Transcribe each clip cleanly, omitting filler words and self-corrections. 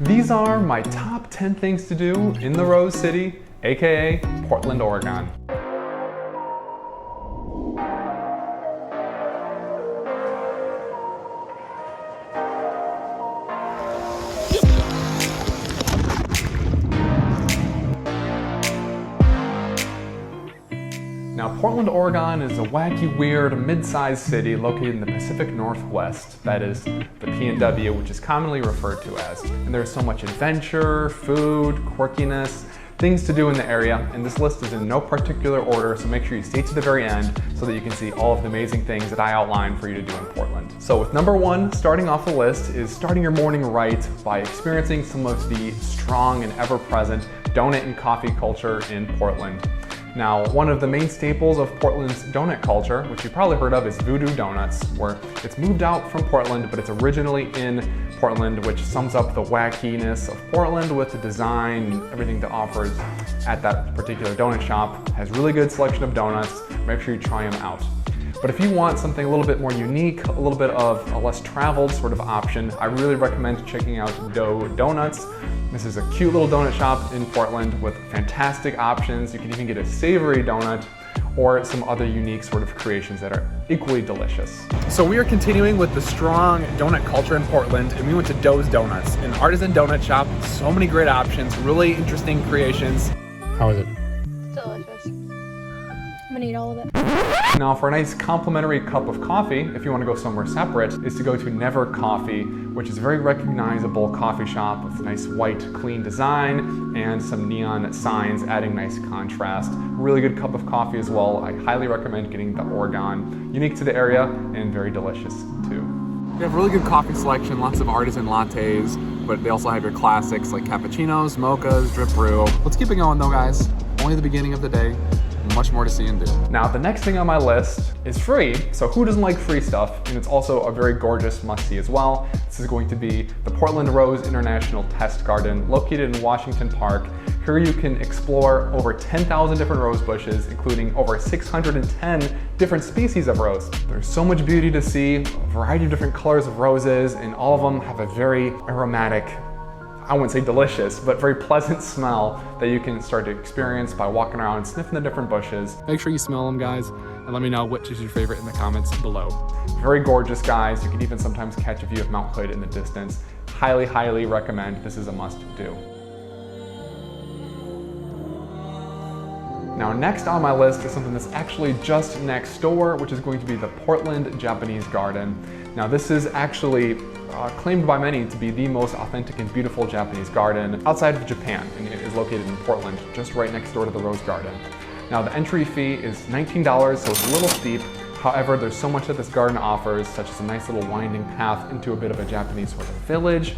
These are my top 10 things to do in the Rose City, aka Portland, Oregon. Now, Portland, Oregon is a wacky, weird, mid-sized city located in the Pacific Northwest. That is the PNW, which is commonly referred to as. And there's so much adventure, food, quirkiness, things to do in the area. And this list is in no particular order, so make sure you stay to the very end so that you can see all of the amazing things that I outlined for you to do in Portland. So with number one, starting off the list, is starting your morning right by experiencing some of the strong and ever-present donut and coffee culture in Portland. Now, one of the main staples of Portland's donut culture, which you probably heard of, is Voodoo Donuts, where it's moved out from Portland, but it's originally in Portland, which sums up the wackiness of Portland with the design and everything that offers at that particular donut shop. It has really good selection of donuts. Make sure you try them out. But if you want something a little bit more unique, a little bit of a less traveled sort of option, I really recommend checking out Voodoo Donuts. This is a cute little donut shop in Portland with fantastic options. You can even get a savory donut or some other unique sort of creations that are equally delicious. So we are continuing with the strong donut culture in Portland, and we went to Voodoo Donuts, an artisan donut shop. So many great options, really interesting creations. How is it? Delicious. I'm gonna eat all of it. Now, for a nice complimentary cup of coffee, if you want to go somewhere separate, is to go to Never Coffee, which is a very recognizable coffee shop with a nice white, clean design and some neon signs adding nice contrast. Really good cup of coffee as well. I highly recommend getting the Oregon. Unique to the area and very delicious too. We have really good coffee selection, lots of artisan lattes, but they also have your classics like cappuccinos, mochas, drip brew. Let's keep it going though, guys. Only the beginning of the day. Much more to see and do. Now, the next thing on my list is free, so who doesn't like free stuff? And it's also a very gorgeous must-see as well. This is going to be the Portland Rose International Test Garden located in Washington Park. Here you can explore over 10,000 different rose bushes, including over 610 different species of rose. There's so much beauty to see, a variety of different colors of roses, and all of them have a very aromatic, I wouldn't say delicious, but very pleasant smell that you can start to experience by walking around and sniffing the different bushes. Make sure you smell them, guys, and let me know which is your favorite in the comments below. Very gorgeous, guys. You can even sometimes catch a view of Mount Hood in the distance. Highly, highly recommend. This is a must-do. Now, next on my list is something that's actually just next door, which is going to be the Portland Japanese Garden. Now, this is actually claimed by many to be the most authentic and beautiful Japanese garden outside of Japan, and it is located in Portland, just right next door to the Rose Garden. Now, the entry fee is $19, so it's a little steep. However, there's so much that this garden offers, such as a nice little winding path into a bit of a Japanese sort of village.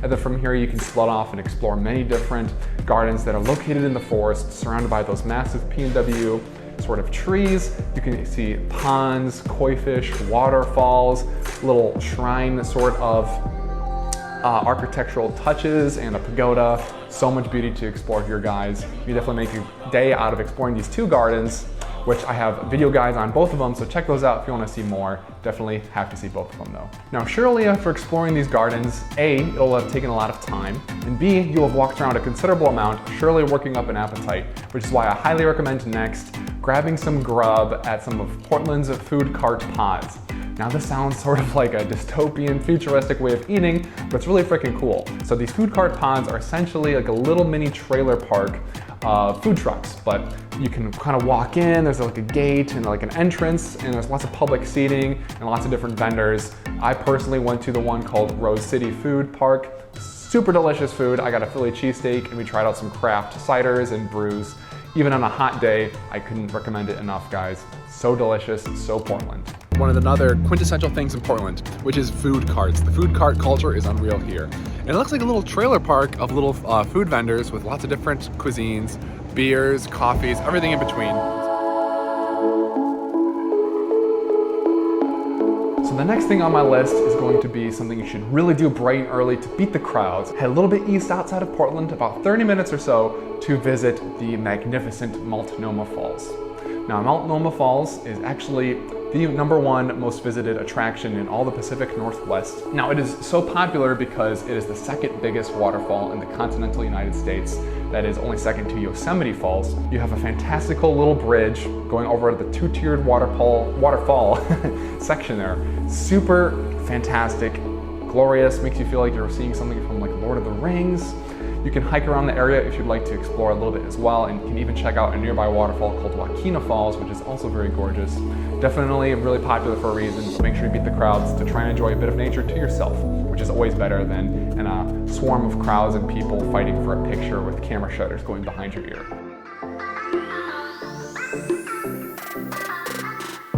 And then from here you can split off and explore many different gardens that are located in the forest, surrounded by those massive PNW sort of trees. You can see ponds, koi fish, waterfalls, little shrine sort of architectural touches, and a pagoda. So much beauty to explore here, guys. You definitely make a day out of exploring these two gardens, which I have video guides on both of them, so check those out if you want to see more. Definitely have to see both of them though. Now, surely after exploring these gardens, A, it'll have taken a lot of time, and B, you'll have walked around a considerable amount, surely working up an appetite, which is why I highly recommend next grabbing some grub at some of Portland's food cart pods. Now, this sounds sort of like a dystopian, futuristic way of eating, but it's really freaking cool. So these food cart pods are essentially like a little mini trailer park food trucks, but you can kind of walk in, there's like a gate and like an entrance, and there's lots of public seating and lots of different vendors. I personally went to the one called Rose City Food Park. Super delicious food. I got a Philly cheesesteak, and we tried out some craft ciders and brews. Even on a hot day, I couldn't recommend it enough, guys. So delicious, so Portland. One of the other quintessential things in Portland, which is food carts. The food cart culture is unreal here. And it looks like a little trailer park of little food vendors with lots of different cuisines, beers, coffees, everything in between. So the next thing on my list is going to be something you should really do bright and early to beat the crowds. Head a little bit east outside of Portland, about 30 minutes or so, to visit the magnificent Multnomah Falls. Now, Multnomah Falls is actually the #1 most visited attraction in all the Pacific Northwest. Now, it is so popular because it is the second biggest waterfall in the continental United States. That is only second to Yosemite Falls. You have a fantastical little bridge going over the two-tiered waterfall section there. Super fantastic, glorious, makes you feel like you're seeing something from like Lord of the Rings. You can hike around the area if you'd like to explore a little bit as well, and you can even check out a nearby waterfall called Waukena Falls, which is also very gorgeous. Definitely really popular for a reason, so make sure you beat the crowds to try and enjoy a bit of nature to yourself, which is always better than in a swarm of crowds and people fighting for a picture with camera shutters going behind your ear.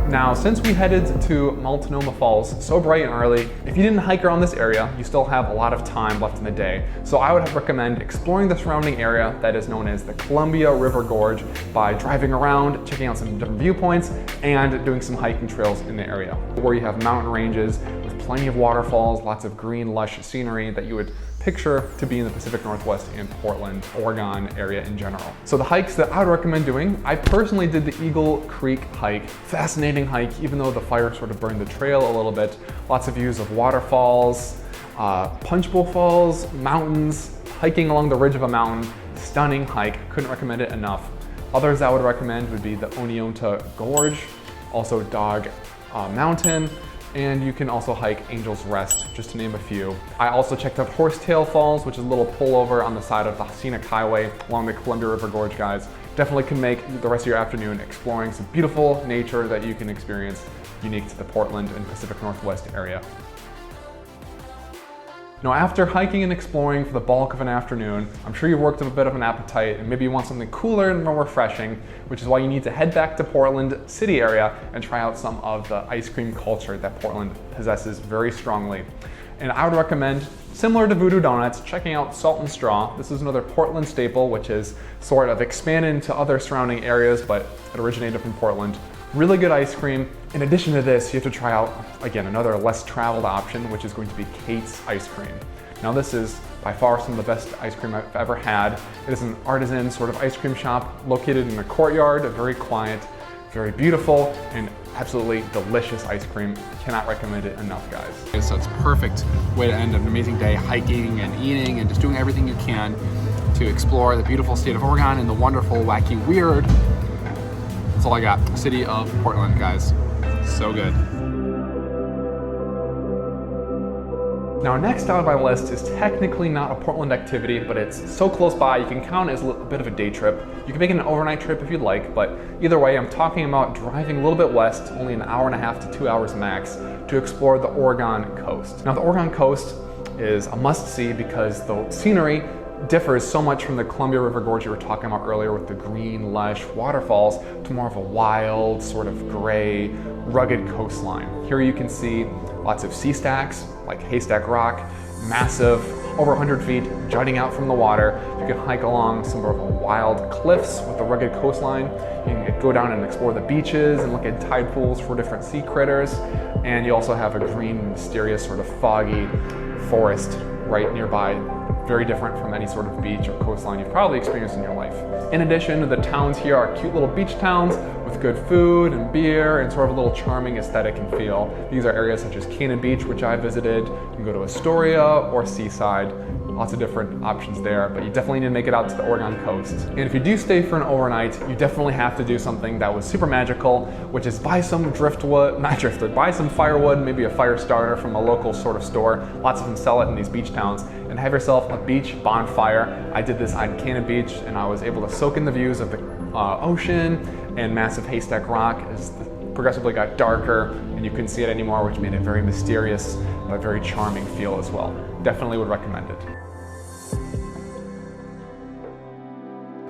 Now, since we headed to Multnomah Falls so bright and early, if you didn't hike around this area, you still have a lot of time left in the day. So I would recommend exploring the surrounding area that is known as the Columbia River Gorge by driving around, checking out some different viewpoints, and doing some hiking trails in the area, where you have mountain ranges with plenty of waterfalls, lots of green, lush scenery that you would picture to be in the Pacific Northwest and Portland, Oregon area in general. So the hikes that I would recommend doing, I personally did the Eagle Creek hike. Fascinating hike, even though the fire sort of burned the trail a little bit. Lots of views of waterfalls, Punch Bowl Falls, mountains, hiking along the ridge of a mountain. Stunning hike, couldn't recommend it enough. Others I would recommend would be the Oneonta Gorge, also Dog Mountain, and you can also hike Angel's Rest, just to name a few. I also checked out Horsetail Falls, which is a little pullover on the side of the scenic highway along the Columbia River Gorge, guys. Definitely can make the rest of your afternoon exploring some beautiful nature that you can experience unique to the Portland and Pacific Northwest area. Now, after hiking and exploring for the bulk of an afternoon, I'm sure you've worked up a bit of an appetite and maybe you want something cooler and more refreshing, which is why you need to head back to Portland city area and try out some of the ice cream culture that Portland possesses very strongly. And I would recommend, similar to Voodoo Donuts, checking out Salt and Straw. This is another Portland staple, which is sort of expanded into other surrounding areas, but it originated from Portland. Really good ice cream. In addition to this, you have to try out, again, another less traveled option, which is going to be Kate's Ice Cream. Now, this is by far some of the best ice cream I've ever had. It is an artisan sort of ice cream shop located in a courtyard, very quiet, very beautiful, and absolutely delicious ice cream. Cannot recommend it enough, guys. Okay, so it's a perfect way to end an amazing day hiking and eating and just doing everything you can to explore the beautiful state of Oregon and the wonderful, wacky, weird. That's all I got. City of Portland, guys. So good. Now, next on my list is technically not a Portland activity, but it's so close by you can count it as a bit of a day trip. You can make it an overnight trip if you'd like, but either way, I'm talking about driving a little bit west, only an hour and a half to 2 hours max, to explore the Oregon coast. Now, the Oregon coast is a must-see because the scenery differs so much from the Columbia River Gorge you were talking about earlier with the green, lush waterfalls to more of a wild, sort of gray, rugged coastline. Here you can see lots of sea stacks, like Haystack Rock, massive, over 100 feet, jutting out from the water. You can hike along some of the wild cliffs with the rugged coastline. You can go down and explore the beaches and look at tide pools for different sea critters. And you also have a green, mysterious, sort of foggy forest right nearby. Very different from any sort of beach or coastline you've probably experienced in your life. In addition, the towns here are cute little beach towns with good food and beer and sort of a little charming aesthetic and feel. These are areas such as Cannon Beach, which I visited. You can go to Astoria or Seaside. Lots of different options there, but you definitely need to make it out to the Oregon coast. And if you do stay for an overnight, you definitely have to do something that was super magical, which is buy some buy some firewood, maybe a fire starter from a local sort of store. Lots of them sell it in these beach towns, and have yourself a beach bonfire. I did this on Cannon Beach, and I was able to soak in the views of the ocean and massive Haystack Rock as the progressively got darker and you couldn't see it anymore, which made it very mysterious, but very charming feel as well. Definitely would recommend it.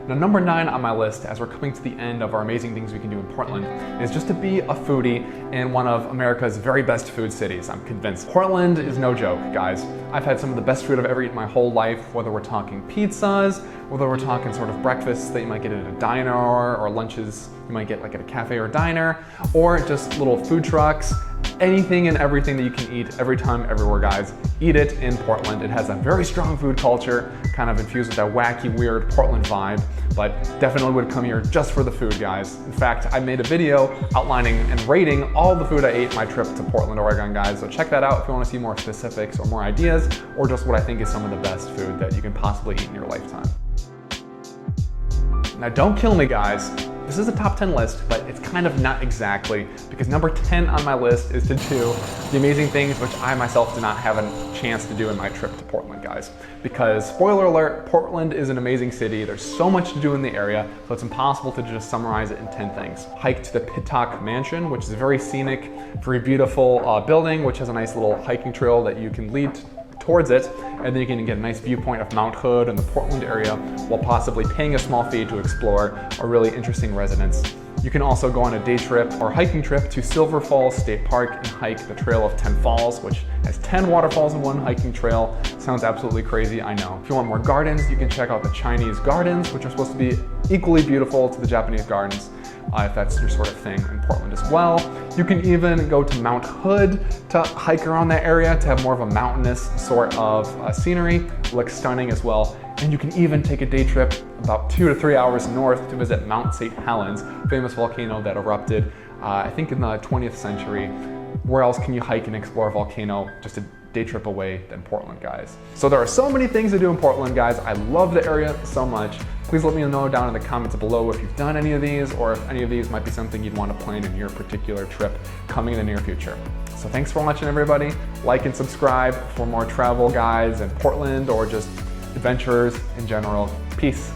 Now, number 9 on my list, as we're coming to the end of our amazing things we can do in Portland, is just to be a foodie in one of America's very best food cities. I'm convinced. Portland is no joke, guys. I've had some of the best food I've ever eaten my whole life, whether we're talking pizzas, whether we're talking sort of breakfasts that you might get at a diner or lunches you might get like at a cafe or diner, or just little food trucks. Anything and everything that you can eat every time, everywhere, guys. Eat it in Portland. It has a very strong food culture, kind of infused with that wacky, weird Portland vibe, but definitely would come here just for the food, guys. In fact, I made a video outlining and rating all the food I ate my trip to Portland, Oregon, guys. So check that out if you want to see more specifics or more ideas, or just what I think is some of the best food that you can possibly eat in your lifetime. Now, don't kill me, guys. This is a top 10 list, but it's kind of not exactly, because number 10 on my list is to do the amazing things which I myself did not have a chance to do in my trip to Portland, guys. Because, spoiler alert, Portland is an amazing city. There's so much to do in the area, so it's impossible to just summarize it in 10 things. Hike to the Pittock Mansion, which is a very scenic, very beautiful building, which has a nice little hiking trail that you can lead towards it, and then you can get a nice viewpoint of Mount Hood and the Portland area while possibly paying a small fee to explore a really interesting residence. You can also go on a day trip or hiking trip to Silver Falls State Park and hike the Trail of 10 Falls, which has 10 waterfalls in one hiking trail. Sounds absolutely crazy, I know. If you want more gardens, you can check out the Chinese gardens, which are supposed to be equally beautiful to the Japanese gardens. If that's your sort of thing in Portland as well. You can even go to Mount Hood to hike around that area to have more of a mountainous sort of scenery. Looks stunning as well. And you can even take a day trip about 2 to 3 hours north to visit Mount St. Helens, famous volcano that erupted, I think in the 20th century. Where else can you hike and explore a volcano just a day trip away than Portland, guys? So there are so many things to do in Portland, guys. I love the area so much. Please let me know down in the comments below if you've done any of these, or if any of these might be something you'd want to plan in your particular trip coming in the near future. So thanks for watching, everybody. Like and subscribe for more travel guides in Portland or just adventures in general. Peace.